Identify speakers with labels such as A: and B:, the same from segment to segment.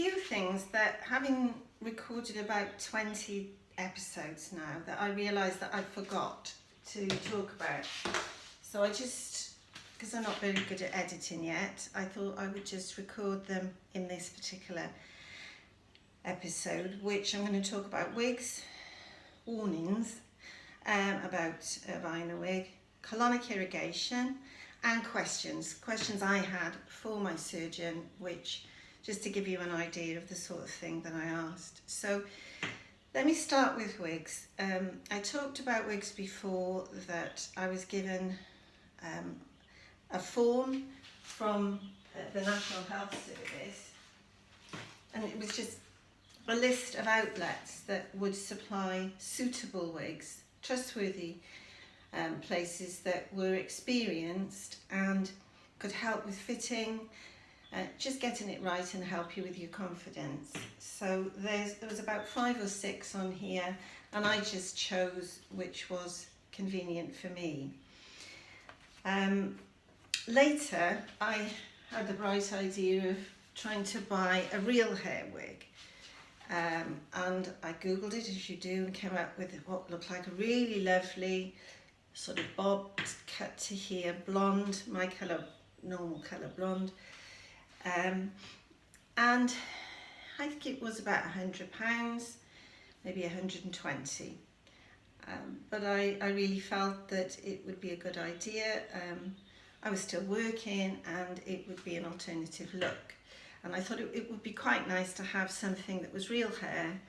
A: few things that, having recorded about 20 episodes now, that I realised that I forgot to talk about. So I just, because I'm not very good at editing yet, I thought I would just record them in this particular episode, which I'm going to talk about wigs, warnings about a vinyl wig, colonic irrigation, and questions I had for my surgeon, which just to give you an idea of the sort of thing that I asked. So let me start with wigs. I talked about wigs before, that I was given a form from the National Health Service, and it was just a list of outlets that would supply suitable wigs, trustworthy places that were experienced and could help with fitting, just getting it right and help you with your confidence. So there was about 5 or 6 on here, and I just chose which was convenient for me. Later I had the bright idea of trying to buy a real hair wig, and I googled it, as you do, and came up with what looked like a really lovely sort of bobbed cut to here, blonde, my colour, normal colour blonde, and I think it was about £100, maybe 120, but I really felt that it would be a good idea. I was still working and it would be an alternative look, and I thought it would be quite nice to have something that was real hair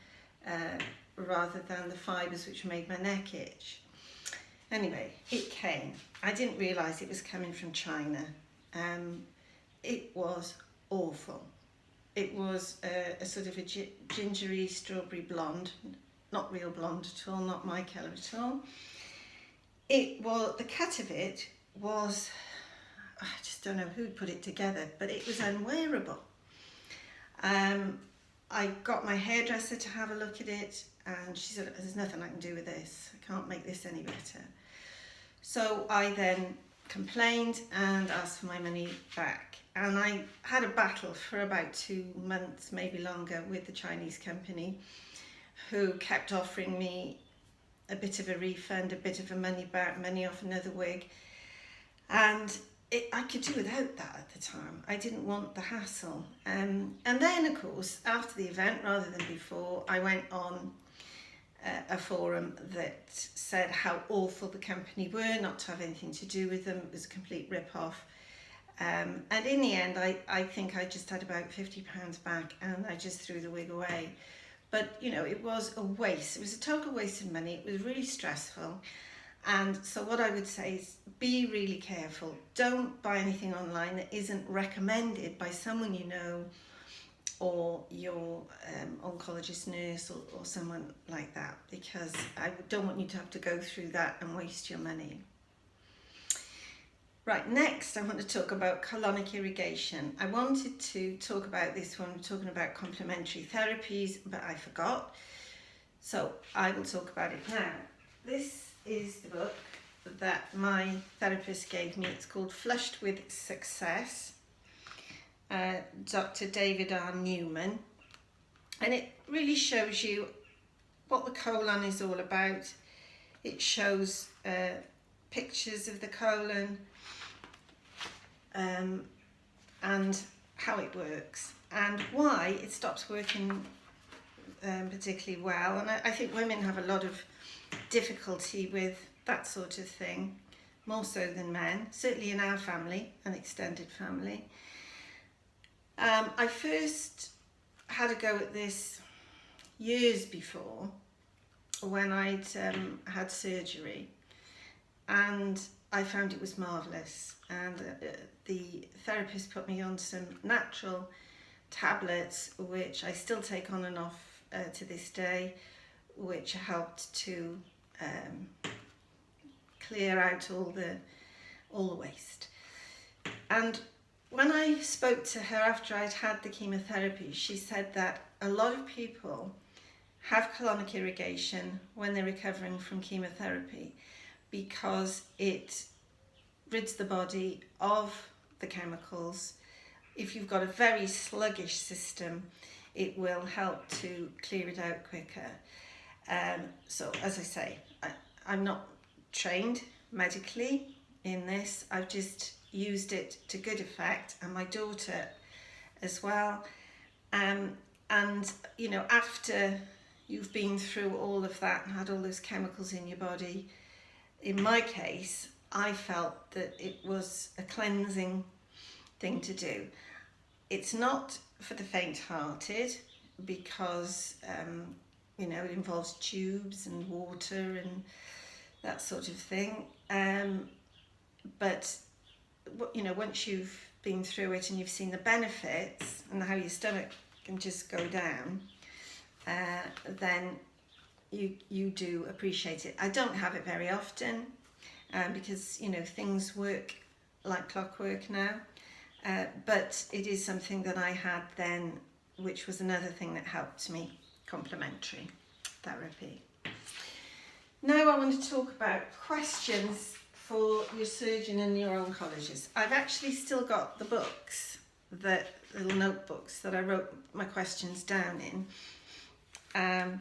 A: rather than the fibres which made my neck itch. Anyway, it came. I didn't realise it was coming from China. It was awful. It was a sort of a gingery strawberry blonde, not real blonde at all, not my colour at all. It was, the cut of it was, I just don't know who put it together, but it was unwearable. I got my hairdresser to have a look at it, and she said, there's nothing I can do with this. I can't make this any better. So I then complained and asked for my money back. And I had a battle for about 2 months, maybe longer, with the Chinese company, who kept offering me a bit of a refund, a bit of a money back, money off another wig. And I could do without that at the time. I didn't want the hassle. And then, of course, after the event, rather than before, I went on a forum that said how awful the company were, not to have anything to do with them. It was a complete rip-off. And in the end, I think I just had about £50 back, and I just threw the wig away. But, you know, it was a waste. It was a total waste of money. It was really stressful. And so what I would say is be really careful. Don't buy anything online that isn't recommended by someone you know, or your oncologist nurse, or someone like that, because I don't want you to have to go through that and waste your money. Right, next I want to talk about colonic irrigation. I wanted to talk about this when we're talking about complementary therapies, but I forgot. So I will talk about it now. This is the book that my therapist gave me. It's called Flushed with Success. Dr. David R. Newman, and it really shows you what the colon is all about. It shows pictures of the colon and how it works and why it stops working particularly well. And I think women have a lot of difficulty with that sort of thing, more so than men, certainly in our family, an extended family. I first had a go at this years before, when I'd had surgery, and I found it was marvellous. And the therapist put me on some natural tablets, which I still take on and off to this day, which helped to clear out all the waste. And when I spoke to her after I'd had the chemotherapy, she said that a lot of people have colonic irrigation when they're recovering from chemotherapy, because it rids the body of the chemicals. If you've got a very sluggish system, it will help to clear it out quicker. So as I say, I'm not trained medically in this. I've just used it to good effect, and my daughter as well. And you know, after you've been through all of that and had all those chemicals in your body, in my case, I felt that it was a cleansing thing to do. It's not for the faint-hearted because you know, it involves tubes and water and that sort of thing. But you know, once you've been through it and you've seen the benefits and how your stomach can just go down, then you do appreciate it. I don't have it very often because, you know, things work like clockwork now, but it is something that I had then, which was another thing that helped me, complementary therapy. Now I want to talk about questions for your surgeon and your oncologist. I've actually still got the books, the little notebooks that I wrote my questions down in. And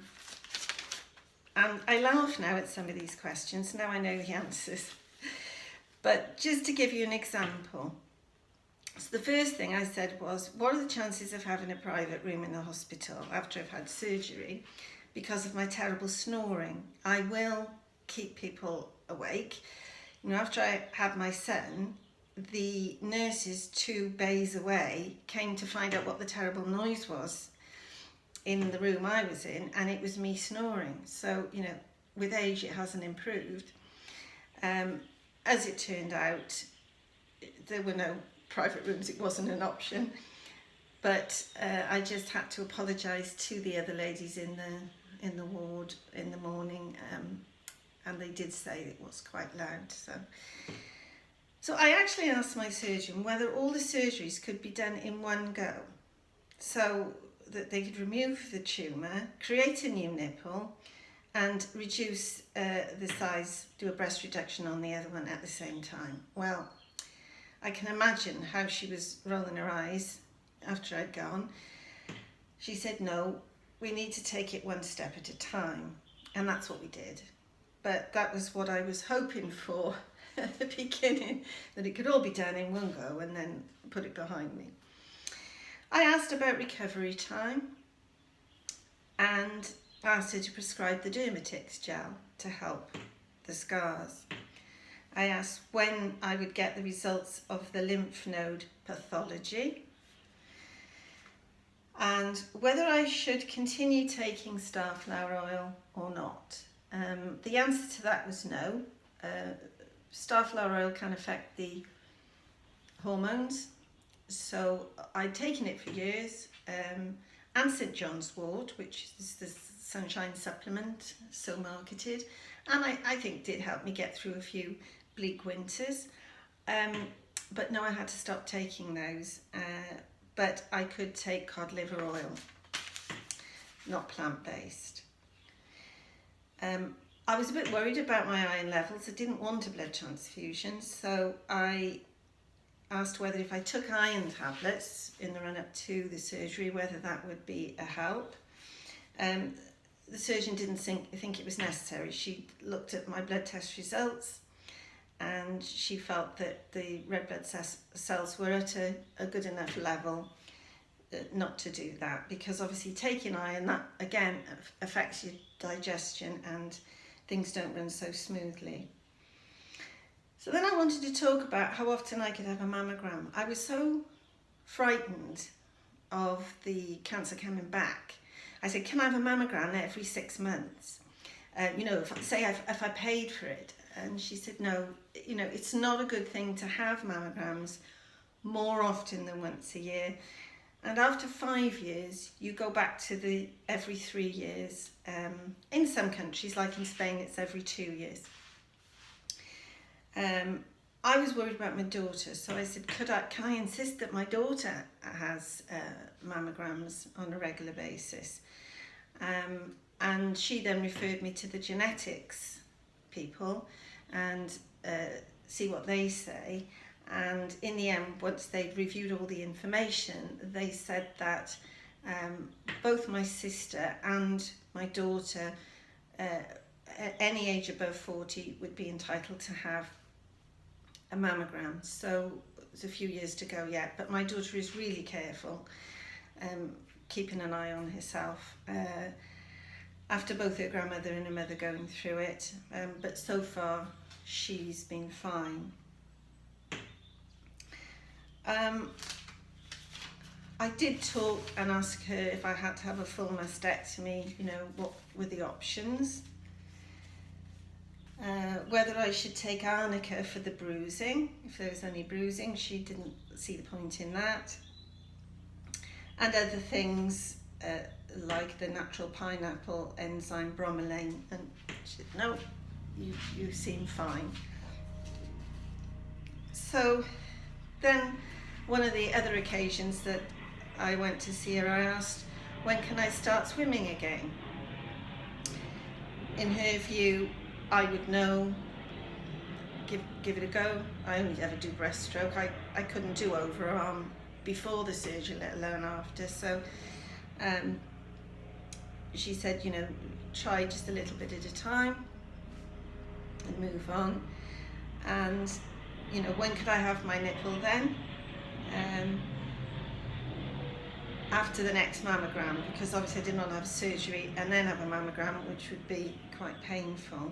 A: I laugh now at some of these questions, now I know the answers. But just to give you an example. So the first thing I said was, what are the chances of having a private room in the hospital after I've had surgery because of my terrible snoring? I will keep people awake. You know, after I had my son, the nurses 2 bays away came to find out what the terrible noise was in the room I was in, and it was me snoring. So, you know, with age it hasn't improved. As it turned out, there were no private rooms, it wasn't an option. But I just had to apologise to the other ladies in the ward in the morning, and they did say it was quite loud. So I actually asked my surgeon whether all the surgeries could be done in one go, so that they could remove the tumour, create a new nipple, and reduce the size, do a breast reduction on the other one at the same time. Well, I can imagine how she was rolling her eyes after I'd gone. She said, no, we need to take it one step at a time. And that's what we did. But that was what I was hoping for at the beginning, that it could all be done in one go and then put it behind me. I asked about recovery time and asked her to prescribe the Dermatix gel to help the scars. I asked when I would get the results of the lymph node pathology and whether I should continue taking starflower oil or not. The answer to that was no. Starflower oil can affect the hormones, so I'd taken it for years, and St John's wort, which is the sunshine supplement, so marketed, and I think did help me get through a few bleak winters, but no, I had to stop taking those, but I could take cod liver oil, not plant-based. I was a bit worried about my iron levels. I didn't want a blood transfusion, so I asked whether if I took iron tablets in the run-up to the surgery, whether that would be a help. The surgeon didn't think it was necessary. She looked at my blood test results and she felt that the red blood cells were at a good enough level not to do that, because obviously taking iron, that again affects your digestion and things don't run so smoothly. So then I wanted to talk about how often I could have a mammogram. I was so frightened of the cancer coming back. I said, can I have a mammogram every 6 months? You know, if I paid for it. And she said, no, you know, it's not a good thing to have mammograms more often than once a year. And after 5 years, you go back to the every 3 years. In some countries, like in Spain, it's every 2 years. I was worried about my daughter, so I said, can I insist that my daughter has mammograms on a regular basis? And she then referred me to the genetics people and see what they say. And in the end, once they'd reviewed all the information, they said that Both my sister and my daughter, at any age above 40, would be entitled to have a mammogram. So there's a few years to go yet, but my daughter is really careful, keeping an eye on herself. After both her grandmother and her mother going through it, but so far she's been fine. I did talk and ask her if I had to have a full mastectomy, you know, what were the options. Whether I should take arnica for the bruising, if there was any bruising. She didn't see the point in that. And other things like the natural pineapple enzyme bromelain, and she said, no, you seem fine. So then one of the other occasions that I went to see her, I asked, when can I start swimming again? In her view, I would know, give it a go. I only ever do breaststroke. I couldn't do overarm before the surgery, let alone after. So she said, you know, try just a little bit at a time and move on. And, you know, when could I have my nipple then? After the next mammogram, because obviously I didn't want to have surgery and then have a mammogram, which would be quite painful.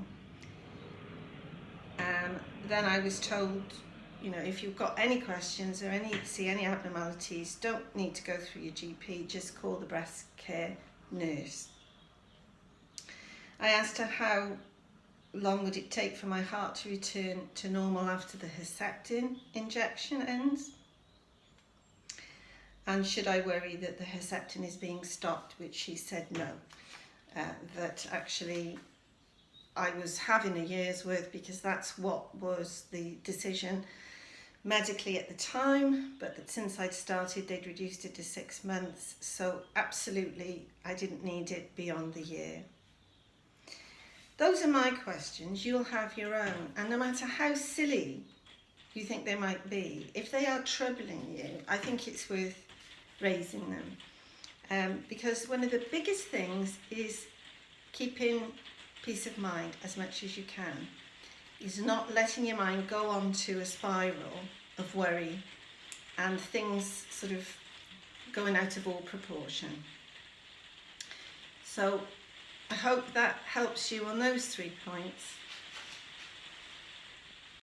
A: Then I was told, you know, if you've got any questions or see any abnormalities, don't need to go through your GP, just call the breast care nurse. I asked her how long would it take for my heart to return to normal after the Herceptin injection ends, and should I worry that the Herceptin is being stopped, which she said no, that actually I was having a year's worth because that's what was the decision medically at the time, but that since I'd started they'd reduced it to 6 months, so absolutely I didn't need it beyond the year. Those are my questions. You'll have your own, and no matter how silly you think they might be, if they are troubling you, I think it's worth raising them, because one of the biggest things is keeping peace of mind as much as you can, is not letting your mind go on to a spiral of worry and things sort of going out of all proportion. So I hope that helps you on those 3 points.